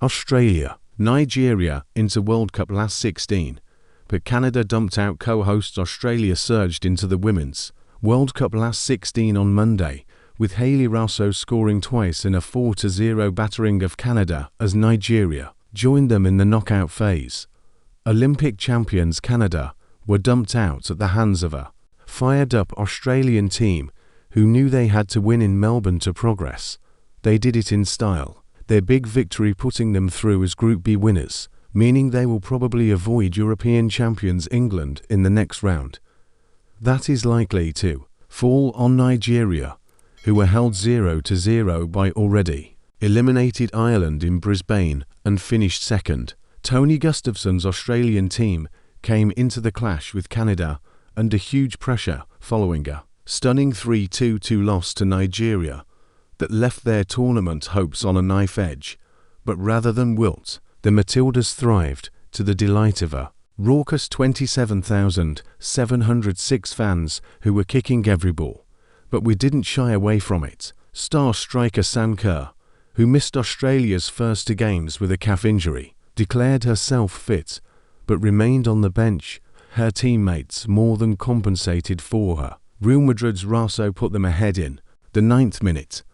Australia, Nigeria into World Cup last 16, but Canada dumped out co-hosts. Australia surged into the Women's World Cup last 16 on Monday, with Hayley Raso scoring twice in a 4-0 battering of Canada as Nigeria joined them in the knockout phase. Olympic champions Canada were dumped out at the hands of a fired-up Australian team who knew they had to win in Melbourne to progress. They did it in style, their big victory putting them through as Group B winners, meaning they will probably avoid European champions England in the next round. That is likely to fall on Nigeria, who were held 0-0 by already eliminated Ireland in Brisbane and finished second. Tony Gustafson's Australian team came into the clash with Canada under huge pressure following a stunning 3-2 loss to Nigeria that left their tournament hopes on a knife edge, but rather than wilt, the Matildas thrived to the delight of a raucous 27,706 fans who were kicking every ball. But we didn't shy away from it. Star striker Sam Kerr, who missed Australia's first 2 games with a calf injury, declared herself fit, but remained on the bench. Her teammates more than compensated for her. Real Madrid's Raso put them ahead in the 9th minute,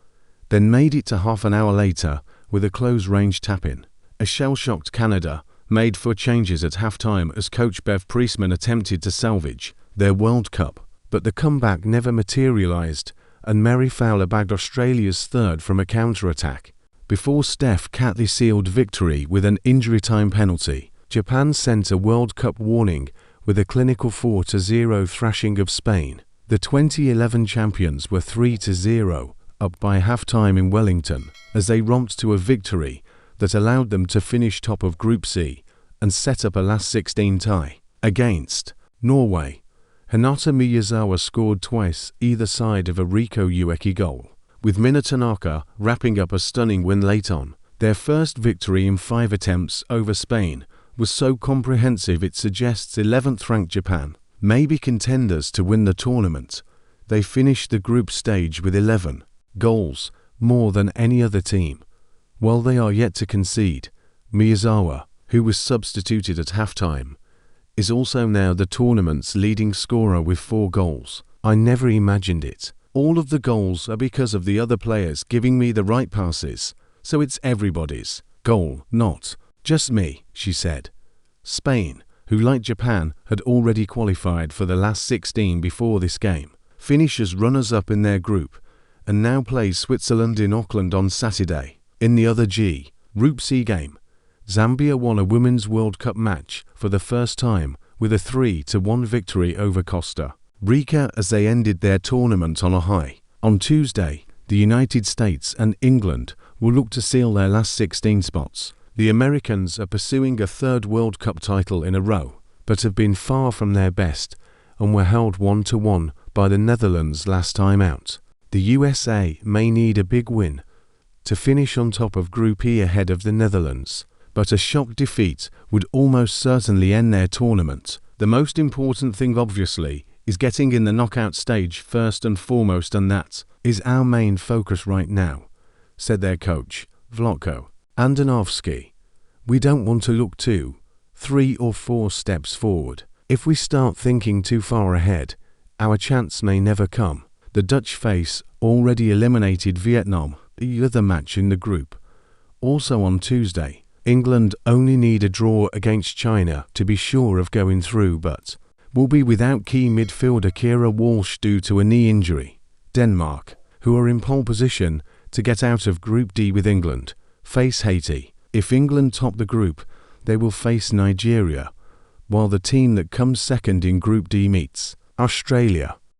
then made it to half an hour later with a close-range tap-in. A shell-shocked Canada made 4 changes at half-time as coach Bev Priestman attempted to salvage their World Cup, but the comeback never materialised and Mary Fowler bagged Australia's 3rd from a counter-attack. Before Steph Catley sealed victory with an injury-time penalty, Japan sent a World Cup warning with a clinical 4-0 thrashing of Spain. The 2011 champions were 3-0 up by half-time in Wellington as they romped to a victory that allowed them to finish top of Group C and set up a last 16 tie against Norway. Hinata Miyazawa scored twice either side of a Riko Ueki goal, with Minatanaka wrapping up a stunning win late on. Their first victory in 5 attempts over Spain was so comprehensive it suggests 11th-ranked Japan may be contenders to win the tournament. They finished the group stage with 11 goals, more than any other team. While they are yet to concede, Miyazawa, who was substituted at halftime, is also now the tournament's leading scorer with 4 goals. I never imagined it. All of the goals are because of the other players giving me the right passes, so it's everybody's goal, not just me, she said. Spain, who like Japan had already qualified for the last 16 before this game, finish as runners-up in their group and now plays Switzerland in Auckland on Saturday. In the other Group C game, Zambia won a Women's World Cup match for the first time with a 3-1 victory over Costa Rica as they ended their tournament on a high. On Tuesday, the United States and England will look to seal their last 16 spots. The Americans are pursuing a 3rd World Cup title in a row, but have been far from their best and were held 1-1 by the Netherlands last time out. The USA may need a big win to finish on top of Group E ahead of the Netherlands, but a shock defeat would almost certainly end their tournament. The most important thing, obviously, is getting in the knockout stage first and foremost, and that is our main focus right now, said their coach, Vlatko Andonovski. We don't want to look 2, 3 or 4 steps forward. If we start thinking too far ahead, our chance may never come. The Dutch face already eliminated Vietnam, the other match in the group. Also on Tuesday, England only need a draw against China to be sure of going through, but will be without key midfielder Kira Walsh due to a knee injury. Denmark, who are in pole position to get out of Group D with England, face Haiti. If England top the group, they will face Nigeria, while the team that comes second in Group D meets Australia.